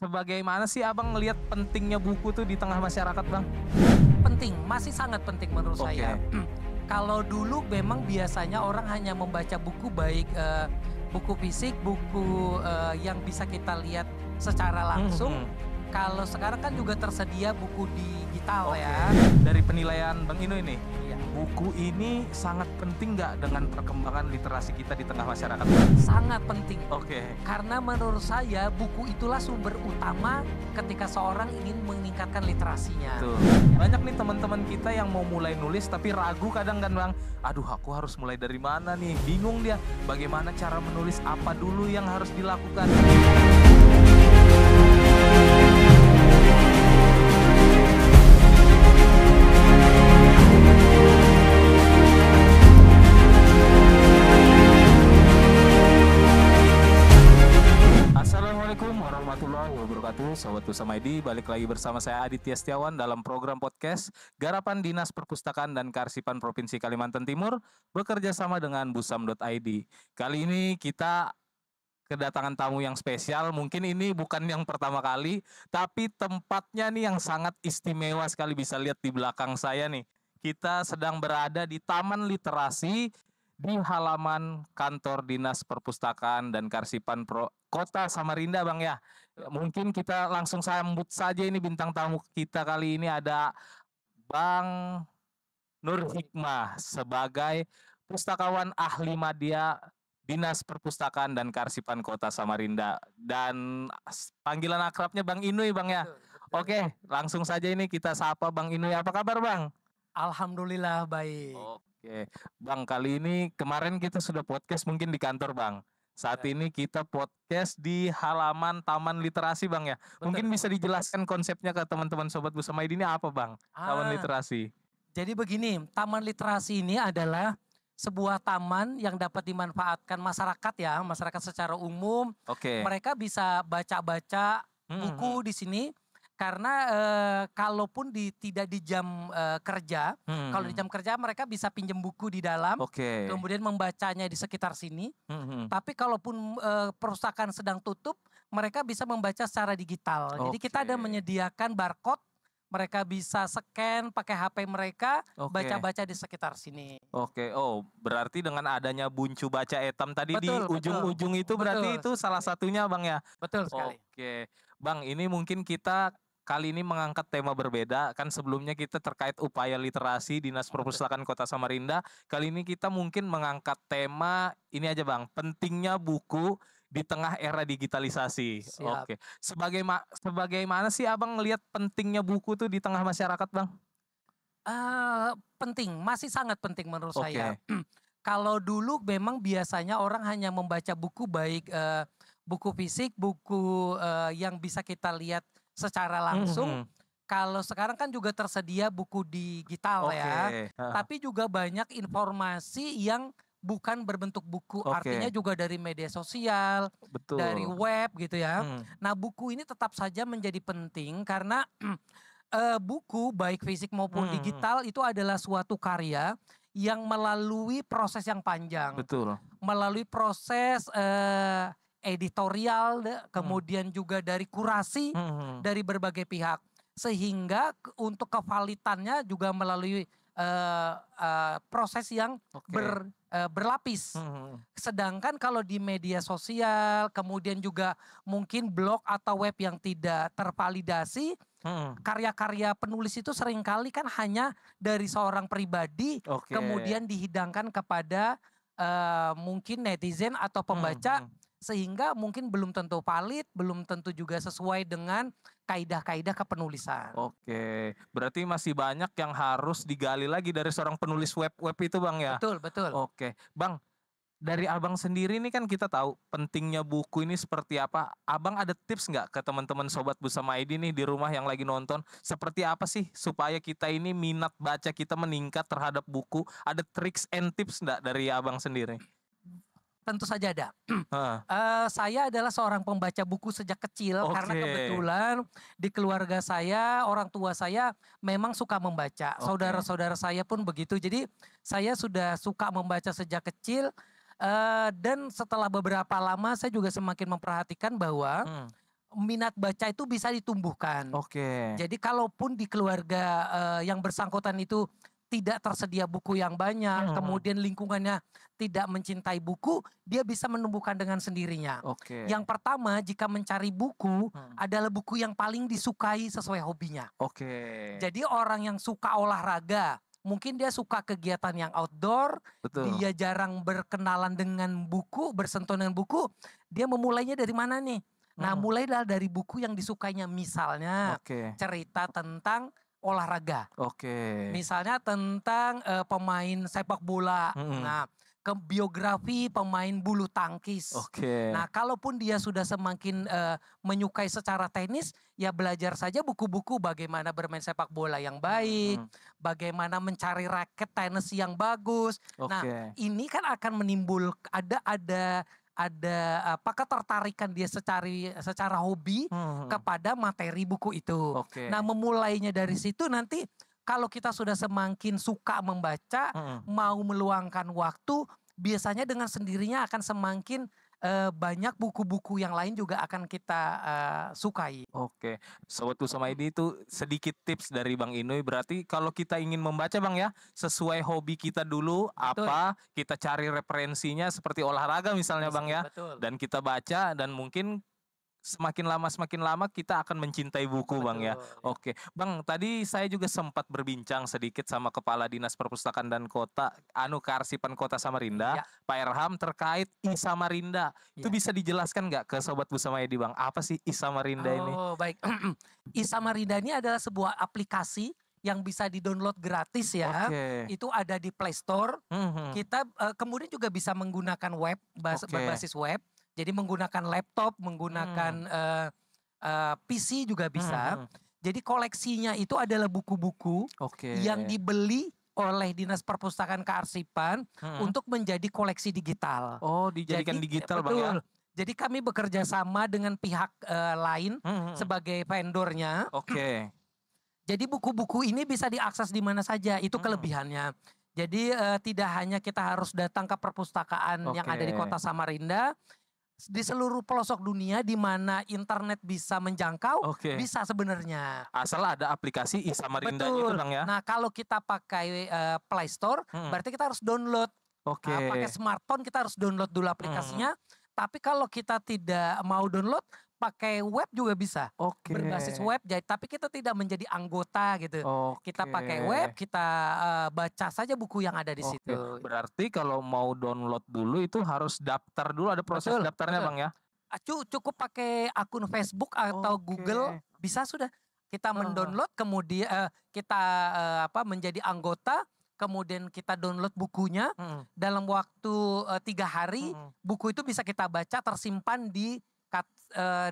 Sebagaimana sih abang ngelihat pentingnya buku tuh di tengah masyarakat, Bang? Penting, masih sangat penting menurut Oke. saya. Kalau dulu memang biasanya orang hanya membaca buku baik buku fisik, buku yang bisa kita lihat secara langsung. Kalau sekarang kan juga tersedia buku digital Oke. ya. Dari penilaian Bang Ino ini, Iya. buku ini sangat penting nggak dengan perkembangan literasi kita di tengah masyarakat? Sangat penting. Oke. Karena menurut saya buku itulah sumber utama ketika seorang ingin meningkatkan literasinya. Tuh. Banyak nih teman-teman kita yang mau mulai nulis tapi ragu kadang kan, Bang. Aduh, aku harus mulai dari mana nih? Bingung dia. Bagaimana cara menulis, apa dulu yang harus dilakukan? Assalamualaikum warahmatullahi wabarakatuh. Sobat Pusama ID, balik lagi bersama saya Aditya Setiawan dalam program podcast Garapan Dinas Perpustakaan dan Kearsipan Provinsi Kalimantan Timur bekerja sama dengan busam.id. Kali ini kita kedatangan tamu yang spesial. Mungkin ini bukan yang pertama kali, tapi tempatnya nih yang sangat istimewa sekali. Bisa lihat di belakang saya nih. Kita sedang berada di Taman Literasi di halaman kantor Dinas Perpustakaan dan Kearsipan Kota Samarinda, Bang ya. Mungkin kita langsung sambut saja ini bintang tamu kita kali ini ada Bang Nur Hikmah sebagai pustakawan ahli media Dinas Perpustakaan dan Kearsipan Kota Samarinda, dan panggilan akrabnya Bang Inuy, Bang ya. Betul. Oke, langsung saja ini kita sapa Bang Inuy. Apa kabar, Bang? Alhamdulillah baik. Oke, Bang, kali ini kemarin kita sudah podcast mungkin di kantor, Bang. Saat ini kita podcast di halaman Taman Literasi, Bang ya. Betul. Mungkin bisa dijelaskan konsepnya ke teman-teman Sobat Busama ID ini apa, Bang? Taman Literasi. Jadi begini, Taman Literasi ini adalah sebuah taman yang dapat dimanfaatkan masyarakat ya, masyarakat secara umum. Oke. Mereka bisa baca-baca buku di sini karena kalaupun tidak di jam kerja, kalau di jam kerja mereka bisa pinjam buku di dalam, Oke. kemudian membacanya di sekitar sini. Mhm. Tapi kalaupun perpustakaan sedang tutup, mereka bisa membaca secara digital. Jadi kita ada Oke. menyediakan barcode, mereka bisa scan pakai HP mereka, Oke. baca-baca di sekitar sini. Oke, oh berarti dengan adanya buncu baca etam tadi di Betul, betul. ujung-ujung itu berarti Betul itu salah satunya, Bang ya? Betul sekali. Oke, Bang, ini mungkin kita kali ini mengangkat tema berbeda. Kan sebelumnya kita terkait upaya literasi Dinas Perpustakaan Kota Samarinda. Kali ini kita mungkin mengangkat tema ini aja, Bang, pentingnya buku di tengah era digitalisasi. Siap. Oke, sebagaimana sih Abang ngelihat pentingnya buku tuh di tengah masyarakat, Bang? Penting, masih sangat penting menurut Oke. saya. Kalau dulu memang biasanya orang hanya membaca buku baik buku fisik, buku yang bisa kita lihat secara langsung. Kalau sekarang kan juga tersedia buku digital ya. Oke. Tapi juga banyak informasi yang bukan berbentuk buku, Oke. artinya juga dari media sosial, Betul. dari web gitu ya. Hmm. Nah, buku ini tetap saja menjadi penting karena buku baik fisik maupun digital itu adalah suatu karya yang melalui proses yang panjang, Betul. melalui proses editorial, kemudian juga dari kurasi dari berbagai pihak, sehingga untuk kevalitannya juga melalui proses yang Oke. berlapis. Sedangkan kalau di media sosial, kemudian juga mungkin blog atau web yang tidak tervalidasi, karya-karya penulis itu seringkali kan hanya dari seorang pribadi, Oke. kemudian dihidangkan kepada mungkin netizen atau pembaca, sehingga mungkin belum tentu valid, belum tentu juga sesuai dengan kaidah-kaidah kepenulisan. Oke, berarti masih banyak yang harus digali lagi dari seorang penulis web itu, Bang ya? Betul, betul. Oke, Bang, dari Abang sendiri nih kan kita tahu pentingnya buku ini seperti apa. Abang ada tips nggak ke teman-teman Sobat Busama ID nih di rumah yang lagi nonton? Seperti apa sih supaya kita ini minat baca kita meningkat terhadap buku? Ada tricks and tips nggak dari Abang sendiri? Tentu saja ada. Hah. Saya adalah seorang pembaca buku sejak kecil karena Oke. kebetulan di keluarga saya, orang tua saya memang suka membaca. Oke. Saudara-saudara saya pun begitu. Jadi saya sudah suka membaca sejak kecil, dan setelah beberapa lama saya juga semakin memperhatikan bahwa minat baca itu bisa ditumbuhkan. Oke. Jadi kalaupun di keluarga yang bersangkutan itu tidak tersedia buku yang banyak, kemudian lingkungannya tidak mencintai buku, dia bisa menumbuhkan dengan sendirinya. Oke. Yang pertama, jika mencari buku adalah buku yang paling disukai sesuai hobinya. Oke. Jadi orang yang suka olahraga, mungkin dia suka kegiatan yang outdoor, Betul. dia jarang berkenalan dengan buku, bersentuh dengan buku, dia memulainya dari mana nih? Nah, mulailah dari buku yang disukainya, misalnya Oke. cerita tentang olahraga. Oke. Misalnya tentang pemain sepak bola. Nah, ke biografi pemain bulu tangkis. Oke. Nah, kalaupun dia sudah semakin menyukai secara teknis, ya belajar saja buku-buku bagaimana bermain sepak bola yang baik, bagaimana mencari raket tenis yang bagus. Nah, Oke. ini kan akan menimbulkan ada ketertarikan dia secara hobi kepada materi buku itu. Oke. Nah, memulainya dari situ nanti kalau kita sudah semakin suka membaca, mau meluangkan waktu, biasanya dengan sendirinya akan semakin banyak buku-buku yang lain juga akan kita sukai. Oke, Sobat Kusama ID itu sedikit tips dari Bang Inui. Berarti kalau kita ingin membaca Bang ya, sesuai hobi kita dulu, Betul. apa kita cari referensinya seperti olahraga misalnya Bang ya. Betul. Dan kita baca dan mungkin semakin lama kita akan mencintai buku Bang ya. Oke, Bang, tadi saya juga sempat berbincang sedikit sama Kepala Dinas Perpustakaan dan Kearsipan Kota Samarinda, Ya. Pak Erham, terkait I-Samarinda. Itu Ya. bisa dijelaskan nggak ke Sobat Kusama ID Bang, apa sih I-Samarinda ini? Oh, baik. I-Samarinda ini adalah sebuah aplikasi yang bisa di-download gratis ya. Oke. Itu ada di Play Store. Kita kemudian juga bisa menggunakan web, berbasis web. Jadi menggunakan laptop, menggunakan PC juga bisa. Jadi koleksinya itu adalah buku-buku yang dibeli oleh Dinas Perpustakaan Kearsipan untuk menjadi koleksi digital. Oh, dijadikan digital Bang ya? Jadi kami bekerja sama dengan pihak lain sebagai vendornya. Oke. Jadi buku-buku ini bisa diakses di mana saja, itu kelebihannya. Jadi tidak hanya kita harus datang ke perpustakaan yang ada di Kota Samarinda, di seluruh pelosok dunia di mana internet bisa menjangkau, bisa sebenarnya. Asal ada aplikasi I-Samarinda itu Bang ya? Nah, kalau kita pakai Play Store, berarti kita harus download. Nah, pakai smartphone kita harus download dulu aplikasinya. Tapi kalau kita tidak mau download, pakai web juga bisa. Berbasis web, tapi kita tidak menjadi anggota gitu. Kita pakai web, kita baca saja buku yang ada di situ. Berarti kalau mau download dulu itu harus daftar dulu, ada proses daftarnya Bang ya? Cukup pakai akun Facebook atau Google, bisa sudah. Kita mendownload, kemudian kita menjadi anggota, kemudian kita download bukunya. Dalam waktu 3 hari, buku itu bisa kita baca, tersimpan di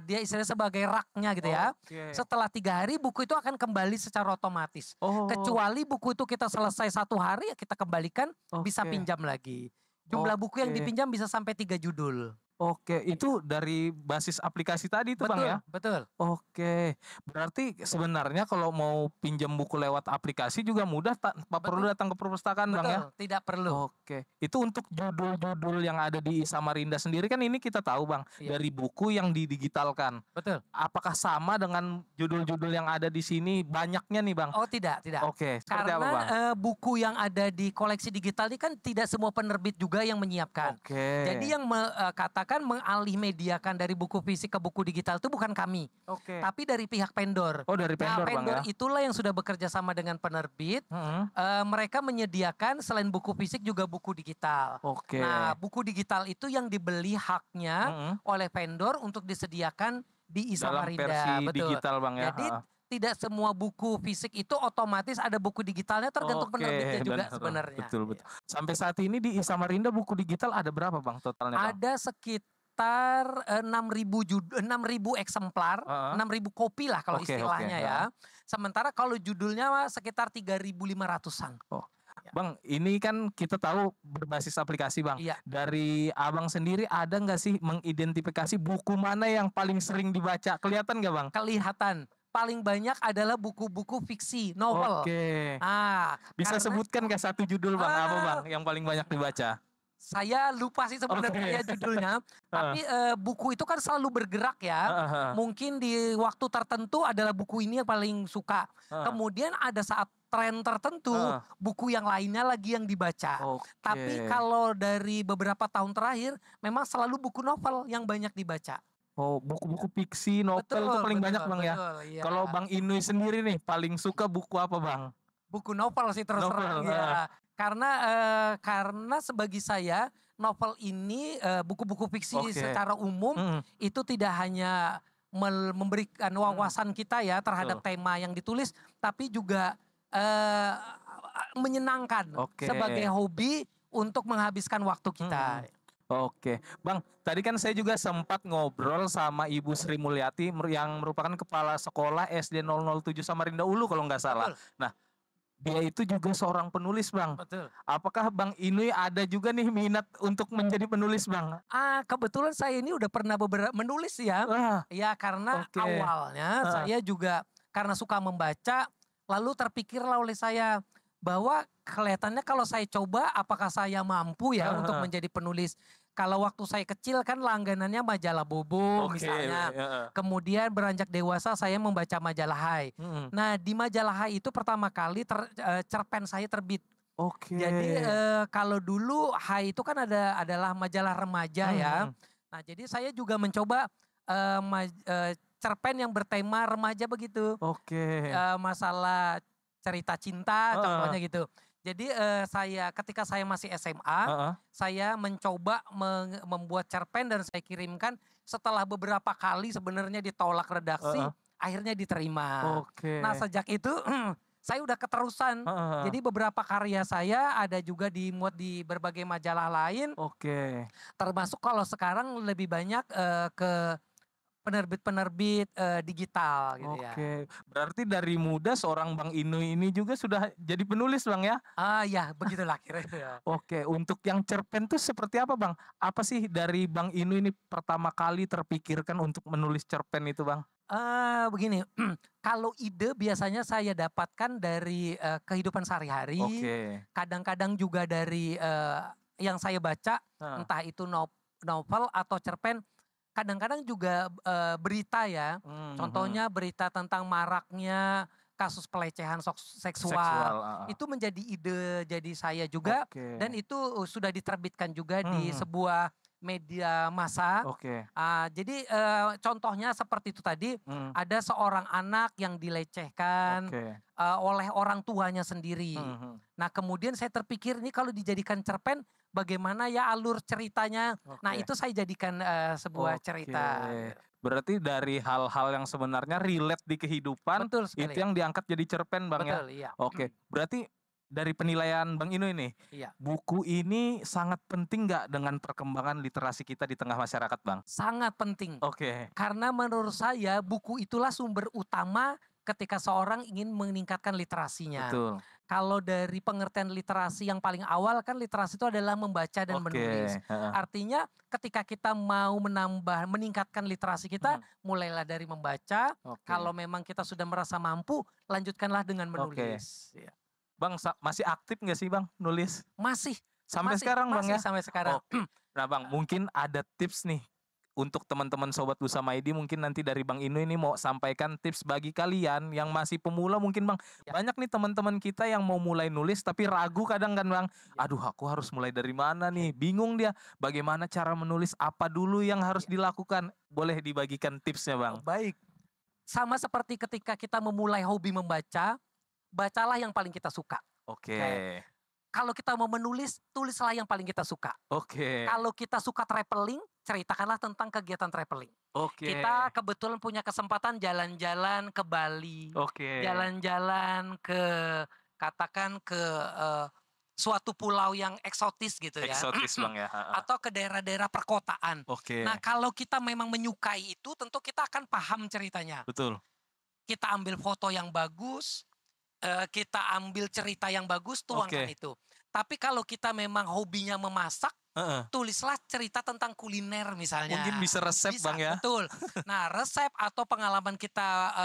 dia istilahnya sebagai raknya gitu ya. Setelah 3 hari buku itu akan kembali secara otomatis. Kecuali buku itu kita selesai 1 hari, kita kembalikan, bisa pinjam lagi. Jumlah buku yang dipinjam bisa sampai 3 judul. Itu dari basis aplikasi tadi itu Bang ya? Betul. Berarti sebenarnya kalau mau pinjam buku lewat aplikasi juga mudah, tanpa perlu datang ke perpustakaan Bang ya? Tidak perlu. Itu untuk judul-judul yang ada di I-Samarinda sendiri kan ini kita tahu Bang, dari buku yang didigitalkan. Betul. Apakah sama dengan judul-judul yang ada di sini banyaknya nih Bang? Oh tidak. Seperti apa Bang? Karena buku yang ada di koleksi digital ini kan tidak semua penerbit juga yang menyiapkan. Jadi yang katakan mengalih mediakan dari buku fisik ke buku digital itu bukan kami, tapi dari pihak vendor. Dari vendor Bang vendor ya? Itulah yang sudah bekerja sama dengan penerbit. Mereka menyediakan selain buku fisik juga buku digital. Nah, buku digital itu yang dibeli haknya oleh vendor untuk disediakan di I-Samarinda. Dalam versi digital Bang ya? Jadi tidak semua buku fisik itu otomatis ada buku digitalnya, tergantung penerbitnya juga sebenarnya. Betul. Sampai saat ini di I-Samarinda buku digital ada berapa Bang totalnya Bang? Ada sekitar 6.000 eksemplar, 6.000 kopi lah kalau istilahnya ya. Sementara kalau judulnya sekitar 3.500-an. Bang, ini kan kita tahu berbasis aplikasi Bang. Dari Abang sendiri ada nggak sih mengidentifikasi buku mana yang paling sering dibaca? Kelihatan nggak Bang? Kelihatan. Paling banyak adalah buku-buku fiksi, novel. Bisa sebutkan nggak satu judul Bang, apa Bang yang paling banyak dibaca? Saya lupa sih sebenarnya judulnya, tapi buku itu kan selalu bergerak ya. Mungkin di waktu tertentu adalah buku ini yang paling suka. Kemudian ada saat tren tertentu, buku yang lainnya lagi yang dibaca. Tapi kalau dari beberapa tahun terakhir, memang selalu buku novel yang banyak dibaca. Oh, buku-buku fiksi, novel itu paling banyak Bang ya. Iya. Kalau Bang Inui sendiri nih, paling suka buku apa Bang? Buku novel sih terus terang ya. Karena sebagai saya novel ini buku-buku fiksi secara umum itu tidak hanya memberikan wawasan kita ya terhadap tema yang ditulis, tapi juga menyenangkan sebagai hobi untuk menghabiskan waktu kita. Oke, Bang, tadi kan saya juga sempat ngobrol sama Ibu Sri Mulyati yang merupakan Kepala Sekolah SD 007 Samarinda Ulu kalau nggak salah. Nah, dia itu juga seorang penulis Bang. Betul. Apakah Bang Inui ada juga nih minat untuk menjadi penulis Bang? Kebetulan saya ini udah pernah menulis ya. Ya karena awalnya saya juga karena suka membaca, lalu terpikirlah oleh saya bahwa kelihatannya kalau saya coba apakah saya mampu ya untuk menjadi penulis. Kalau waktu saya kecil kan langganannya majalah Bobo misalnya. Kemudian beranjak dewasa saya membaca majalah Hai. Nah di majalah Hai itu pertama kali cerpen saya terbit. Jadi kalau dulu Hai itu kan adalah majalah remaja ya. Nah jadi saya juga mencoba cerpen yang bertema remaja begitu. Masalah cerita cinta contohnya gitu. Jadi ketika saya masih SMA, saya mencoba membuat cerpen dan saya kirimkan. Setelah beberapa kali sebenarnya ditolak redaksi, akhirnya diterima. Nah sejak itu saya udah keterusan. Jadi beberapa karya saya ada juga dimuat di berbagai majalah lain. Termasuk kalau sekarang lebih banyak ke penerbit-penerbit digital gitu ya. Berarti dari muda seorang Bang Inui ini juga sudah jadi penulis Bang ya? Ya begitulah kira-kira. Untuk yang cerpen tuh seperti apa Bang? Apa sih dari Bang Inui ini pertama kali terpikirkan untuk menulis cerpen itu Bang? Begini, kalau ide biasanya saya dapatkan dari kehidupan sehari-hari. Kadang-kadang juga dari yang saya baca, entah itu novel atau cerpen. Kadang-kadang juga berita ya, contohnya berita tentang maraknya kasus pelecehan seksual. Itu menjadi ide jadi saya juga dan itu sudah diterbitkan juga di sebuah media massa. Jadi contohnya seperti itu tadi, ada seorang anak yang dilecehkan oleh orang tuanya sendiri. Nah kemudian saya terpikir ini kalau dijadikan cerpen bagaimana ya alur ceritanya. Nah itu saya jadikan sebuah cerita. Berarti dari hal-hal yang sebenarnya relate di kehidupan, itu yang diangkat jadi cerpen Bang ya? Iya. Berarti dari penilaian Bang Inui nih, buku ini sangat penting nggak dengan perkembangan literasi kita di tengah masyarakat Bang? Sangat penting. Karena menurut saya buku itulah sumber utama ketika seorang ingin meningkatkan literasinya. Kalau dari pengertian literasi yang paling awal kan literasi itu adalah membaca dan menulis. Artinya ketika kita mau meningkatkan literasi kita, mulailah dari membaca. Kalau memang kita sudah merasa mampu, lanjutkanlah dengan menulis. Bang masih aktif nggak sih Bang nulis? Masih. Sampai sekarang Bang ya? Sampai sekarang. Nah Bang mungkin ada tips nih untuk teman-teman Sobat Busama ID, mungkin nanti dari Bang Inui ini mau sampaikan tips bagi kalian yang masih pemula mungkin Bang. Banyak nih teman-teman kita yang mau mulai nulis tapi ragu kadang kan Bang. Aduh aku harus mulai dari mana nih? Bingung dia bagaimana cara menulis, apa dulu yang harus dilakukan. Boleh dibagikan tipsnya Bang? Baik. Sama seperti ketika kita memulai hobi membaca, bacalah yang paling kita suka. Kalau kita mau menulis, tulislah yang paling kita suka. Kalau kita suka traveling, ceritakanlah tentang kegiatan traveling. Kita kebetulan punya kesempatan jalan-jalan ke Bali. Jalan-jalan ke katakan ke suatu pulau yang eksotis gitu ya. Eksotis Bang ya. Atau ke daerah-daerah perkotaan. Nah kalau kita memang menyukai itu, tentu kita akan paham ceritanya. Kita ambil foto yang bagus, kita ambil cerita yang bagus, tuangkan itu. Tapi kalau kita memang hobinya memasak, tulislah cerita tentang kuliner misalnya. Mungkin bisa resep Bang ya. Betul. Nah resep atau pengalaman kita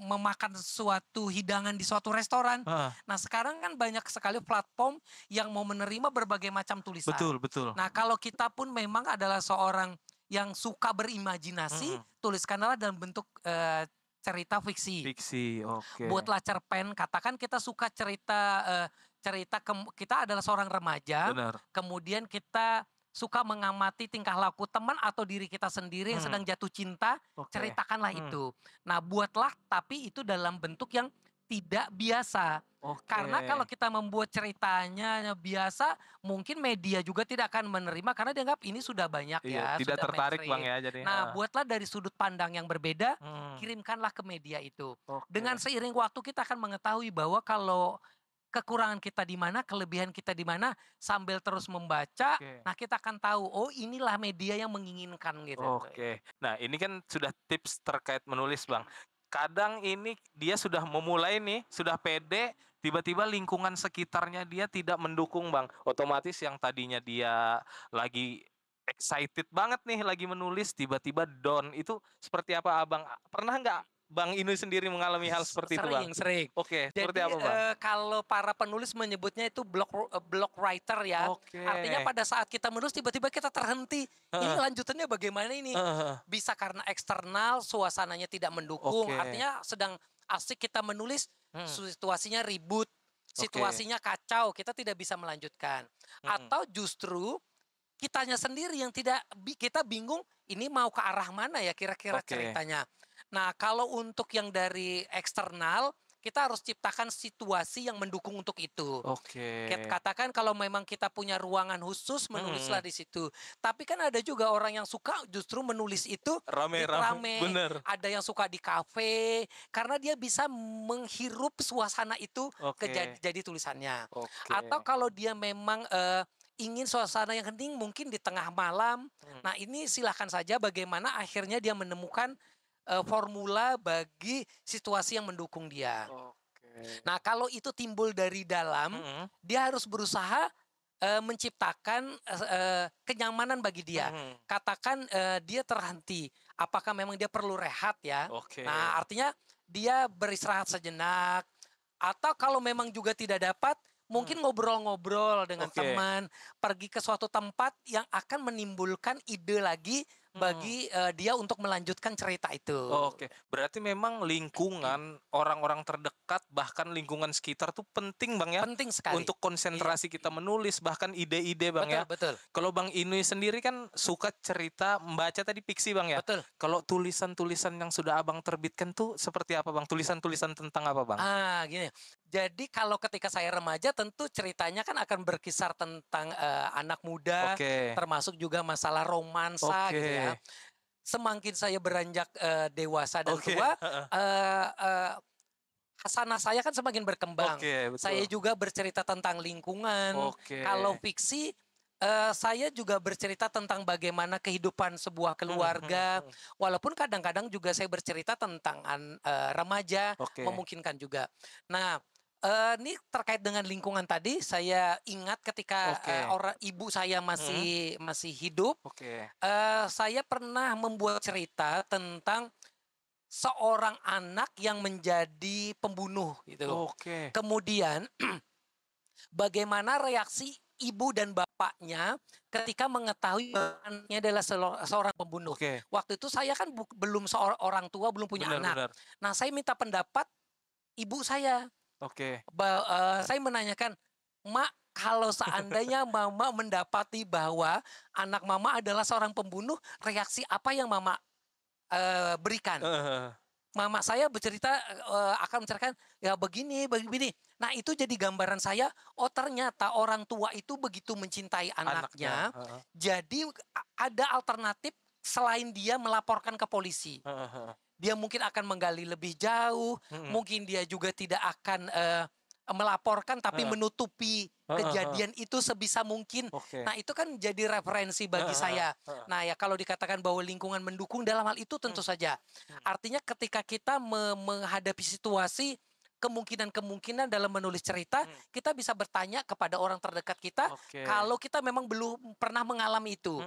memakan suatu hidangan di suatu restoran. Nah sekarang kan banyak sekali platform yang mau menerima berbagai macam tulisan. Betul. Nah kalau kita pun memang adalah seorang yang suka berimajinasi, tuliskanlah dalam bentuk cerita fiksi. Oke. Buatlah cerpen, katakan kita suka cerita kita adalah seorang remaja, Benar. kemudian kita suka mengamati tingkah laku teman atau diri kita sendiri yang sedang jatuh cinta, ceritakanlah itu. Nah buatlah, tapi itu dalam bentuk yang tidak biasa. Karena kalau kita membuat ceritanya biasa, mungkin media juga tidak akan menerima karena dianggap ini sudah banyak ya. Tidak sudah tertarik mainstream. Bang ya jadi. Nah buatlah dari sudut pandang yang berbeda, kirimkanlah ke media itu. Dengan seiring waktu kita akan mengetahui bahwa kalau kekurangan kita di mana, kelebihan kita di mana, sambil terus membaca, nah kita akan tahu, oh inilah media yang menginginkan gitu. Nah ini kan sudah tips terkait menulis Bang. Kadang ini dia sudah memulai nih, sudah pede, tiba-tiba lingkungan sekitarnya dia tidak mendukung Bang. Otomatis yang tadinya dia lagi excited banget nih, lagi menulis, tiba-tiba down. Itu seperti apa Abang? Pernah nggak Bang Inui sendiri mengalami hal seperti itu Bang? Sering. Seperti Jadi apa Bang? kalau para penulis menyebutnya itu block writer ya. Artinya pada saat kita menulis tiba-tiba kita terhenti. Ini lanjutannya bagaimana ini? Bisa karena eksternal, suasananya tidak mendukung. Artinya sedang asik kita menulis, situasinya ribut, situasinya kacau, kita tidak bisa melanjutkan. Atau justru kitanya sendiri yang kita bingung ini mau ke arah mana ya kira-kira ceritanya. Nah kalau untuk yang dari eksternal, kita harus ciptakan situasi yang mendukung untuk itu. Katakan kalau memang kita punya ruangan khusus, menulislah di situ. Tapi kan ada juga orang yang suka justru menulis itu rame-rame. Ada yang suka di kafe, karena dia bisa menghirup suasana itu jadi tulisannya. Atau kalau dia memang ingin suasana yang hening mungkin di tengah malam. Nah ini silahkan saja bagaimana akhirnya dia menemukan formula bagi situasi yang mendukung dia. Nah kalau itu timbul dari dalam, dia harus berusaha menciptakan kenyamanan bagi dia. Katakan dia terhenti, apakah memang dia perlu rehat ya? Nah artinya dia beristirahat sejenak. Atau kalau memang juga tidak dapat, mungkin ngobrol-ngobrol dengan teman, pergi ke suatu tempat yang akan menimbulkan ide lagi bagi dia untuk melanjutkan cerita itu. Berarti memang lingkungan orang-orang terdekat bahkan lingkungan sekitar tuh penting Bang ya. Penting sekali. Untuk konsentrasi kita menulis bahkan ide-ide Bang ya. Betul. Kalau Bang Inui sendiri kan suka cerita, membaca tadi fiksi Bang ya. Kalau tulisan-tulisan yang sudah Abang terbitkan tuh seperti apa Bang? Tulisan-tulisan tentang apa Bang? Gini. Jadi kalau ketika saya remaja tentu ceritanya kan akan berkisar tentang anak muda, termasuk juga masalah romansa gitu ya. Semakin saya beranjak dewasa dan tua, hasanah saya kan semakin berkembang. Saya juga bercerita tentang lingkungan. Kalau fiksi, saya juga bercerita tentang bagaimana kehidupan sebuah keluarga. Walaupun kadang-kadang juga saya bercerita tentang remaja, memungkinkan juga. Nah, ini terkait dengan lingkungan tadi, saya ingat ketika ibu saya masih hidup, saya pernah membuat cerita tentang seorang anak yang menjadi pembunuh gitu. Kemudian bagaimana reaksi ibu dan bapaknya ketika mengetahui bahwa anaknya adalah seorang pembunuh. Waktu itu saya kan belum seorang tua, belum punya anak. Nah, saya minta pendapat ibu saya. Saya menanyakan, Mak, kalau seandainya Mama mendapati bahwa anak Mama adalah seorang pembunuh, reaksi apa yang Mama berikan? Mama saya bercerita akan menceritakan ya begini. Nah itu jadi gambaran saya, oh ternyata orang tua itu begitu mencintai anaknya. Jadi ada alternatif selain dia melaporkan ke polisi. Dia mungkin akan menggali lebih jauh, mungkin dia juga tidak akan melaporkan tapi menutupi kejadian itu sebisa mungkin. Nah itu kan jadi referensi bagi saya. Nah ya kalau dikatakan bahwa lingkungan mendukung dalam hal itu tentu saja. Artinya ketika kita menghadapi situasi kemungkinan dalam menulis cerita, kita bisa bertanya kepada orang terdekat kita kalau kita memang belum pernah mengalami itu.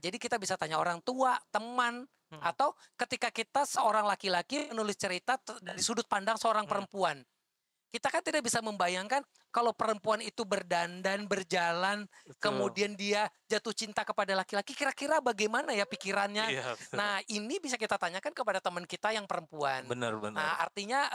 Jadi kita bisa tanya orang tua, teman, atau ketika kita seorang laki-laki menulis cerita dari sudut pandang seorang perempuan. Kita kan tidak bisa membayangkan kalau perempuan itu berdandan, berjalan, kemudian dia jatuh cinta kepada laki-laki, kira-kira bagaimana ya pikirannya? Iya, Nah, ini bisa kita tanyakan kepada teman kita yang perempuan. benar. Nah, artinya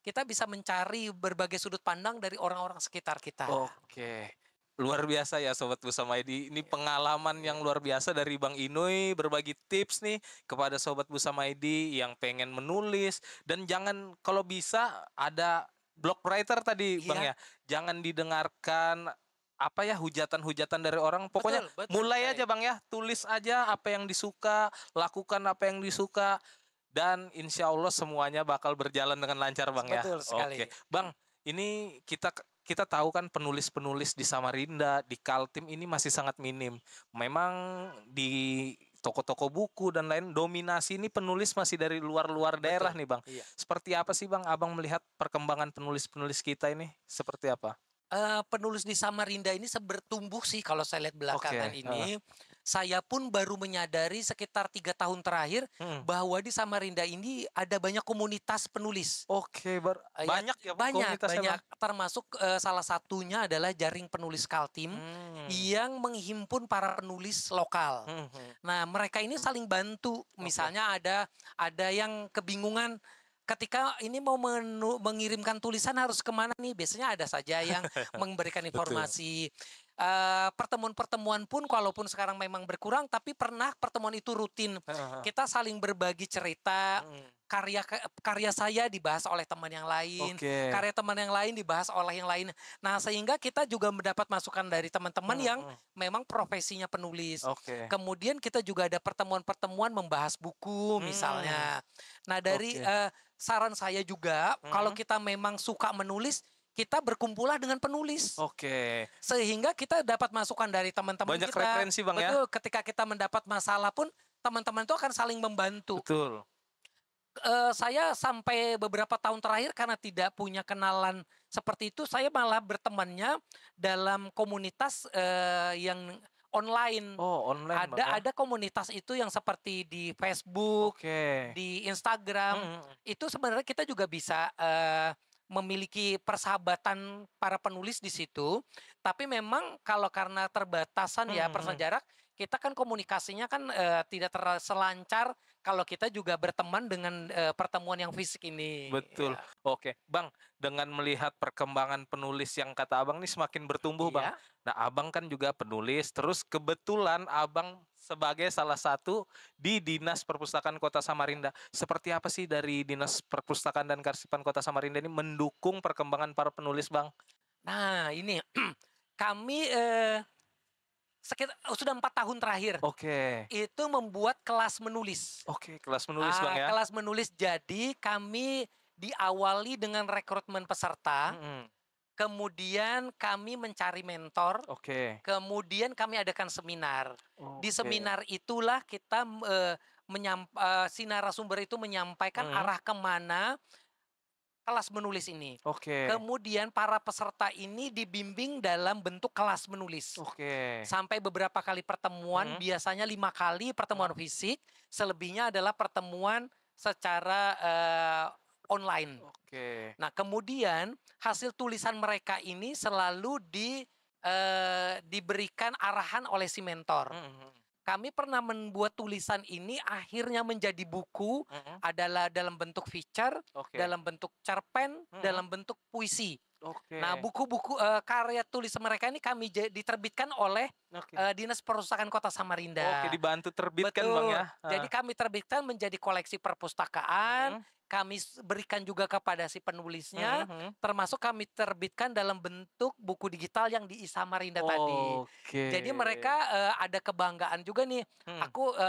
kita bisa mencari berbagai sudut pandang dari orang-orang sekitar kita. Oke. Luar biasa ya Sobat Busama ID. Ini pengalaman yang luar biasa dari Bang Inoy, berbagi tips nih kepada Sobat Busama ID yang pengen menulis. Dan jangan, kalau bisa ada blog writer tadi Bang ya. Jangan didengarkan hujatan-hujatan dari orang. Pokoknya Betul mulai sekali. aja Bang ya. Tulis aja apa yang disuka, lakukan apa yang disuka. Dan insya Allah semuanya bakal berjalan dengan lancar Bang ya. Betul sekali. Oke. Bang, ini kita tahu kan penulis-penulis di Samarinda, di Kaltim ini masih sangat minim. Memang di toko-toko buku dan lain dominasi ini penulis masih dari luar-luar daerah nih Bang. Iya. Seperti apa sih Bang Abang melihat perkembangan penulis-penulis kita ini? Seperti apa? Penulis di Samarinda ini bertumbuh sih kalau saya lihat belakangan ini. Saya pun baru menyadari sekitar 3 tahun terakhir bahwa di Samarinda ini ada banyak komunitas penulis. Oke, banyak ya Banyak. komunitasnya, Bang? Termasuk salah satunya adalah Jaring Penulis Kaltim yang menghimpun para penulis lokal. Nah, mereka ini saling bantu. Misalnya ada yang kebingungan ketika ini mau mengirimkan tulisan harus kemana nih? Biasanya ada saja yang memberikan informasi. Pertemuan-pertemuan pun walaupun sekarang memang berkurang, tapi pernah pertemuan itu rutin. Kita saling berbagi cerita. Karya saya dibahas oleh teman yang lain, karya teman yang lain dibahas oleh yang lain. Nah, sehingga kita juga mendapat masukan dari teman-teman yang memang profesinya penulis. Kemudian kita juga ada pertemuan-pertemuan membahas buku misalnya. Nah, dari saran saya juga, kalau kita memang suka menulis, kita berkumpullah dengan penulis. Sehingga kita dapat masukan dari teman-teman kita. Banyak referensi Bang ya. Betul, ketika kita mendapat masalah pun teman-teman itu akan saling membantu. Betul. Saya sampai beberapa tahun terakhir karena tidak punya kenalan seperti itu, saya malah bertemannya dalam komunitas yang online. Online. Ada komunitas itu yang seperti di Facebook, di Instagram. Itu sebenarnya kita juga bisa memiliki persahabatan para penulis di situ. Tapi memang kalau karena terbatasan persen jarak, kita kan komunikasinya kan tidak selancar kalau kita juga berteman dengan pertemuan yang fisik ini. Betul. Ya. Oke, Bang, dengan melihat perkembangan penulis yang kata Abang ini semakin bertumbuh, Bang. Nah, Abang kan juga penulis, terus kebetulan Abang sebagai salah satu di Dinas Perpustakaan Kota Samarinda. Seperti apa sih dari Dinas Perpustakaan dan Kearsipan Kota Samarinda ini mendukung perkembangan para penulis, Bang? Nah, ini kami sudah 4 tahun terakhir. Itu membuat kelas menulis. Kelas menulis Bang ya. Kelas menulis, jadi kami diawali dengan rekrutmen peserta. Kemudian kami mencari mentor. Kemudian kami adakan seminar. Di seminar itulah kita si narasumber itu menyampaikan arah kemana kelas menulis ini. Kemudian para peserta ini dibimbing dalam bentuk kelas menulis. Sampai beberapa kali pertemuan, biasanya 5 kali pertemuan fisik, selebihnya adalah pertemuan secara online. Nah, kemudian hasil tulisan mereka ini selalu diberikan arahan oleh si mentor. Kami pernah membuat tulisan ini akhirnya menjadi buku, adalah dalam bentuk feature, dalam bentuk cerpen, dalam bentuk puisi. Nah, buku-buku karya tulisan mereka ini kami diterbitkan oleh Dinas Perpustakaan Kota Samarinda. Dibantu terbitkan Bang ya. Jadi kami terbitkan menjadi koleksi perpustakaan. Kami berikan juga kepada si penulisnya, termasuk kami terbitkan dalam bentuk buku digital yang di Samarinda tadi. Jadi mereka ada kebanggaan juga nih.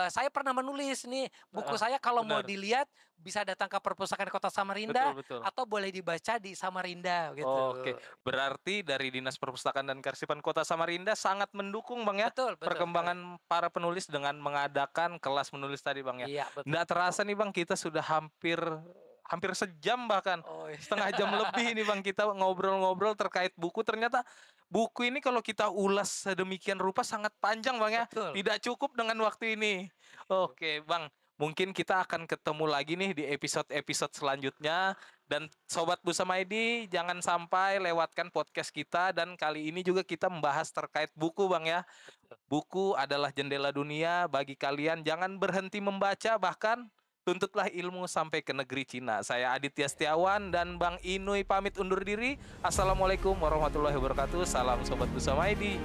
Saya pernah menulis nih buku saya, kalau mau dilihat bisa datang ke Perpustakaan Kota Samarinda, atau boleh dibaca di Samarinda gitu. Berarti dari Dinas Perpustakaan dan Kearsipan Kota Samarinda sangat mendukung Bang ya perkembangan para penulis dengan mengadakan kelas menulis tadi Bang ya. Nggak terasa nih Bang, kita sudah hampir hampir sejam bahkan. Oh, iya. Setengah jam lebih ini Bang kita ngobrol-ngobrol terkait buku. Ternyata buku ini kalau kita ulas sedemikian rupa sangat panjang Bang ya. Betul. Tidak cukup dengan waktu ini. Oke Bang, mungkin kita akan ketemu lagi nih di episode-episode selanjutnya. Dan Sobat Busama ID, jangan sampai lewatkan podcast kita. Dan kali ini juga kita membahas terkait buku Bang ya. Buku adalah jendela dunia bagi kalian. Jangan berhenti membaca, bahkan tuntutlah ilmu sampai ke negeri Cina. Saya Aditya Setiawan dan Bang Inui pamit undur diri. Assalamualaikum warahmatullahi wabarakatuh. Salam Sobat Busama ID.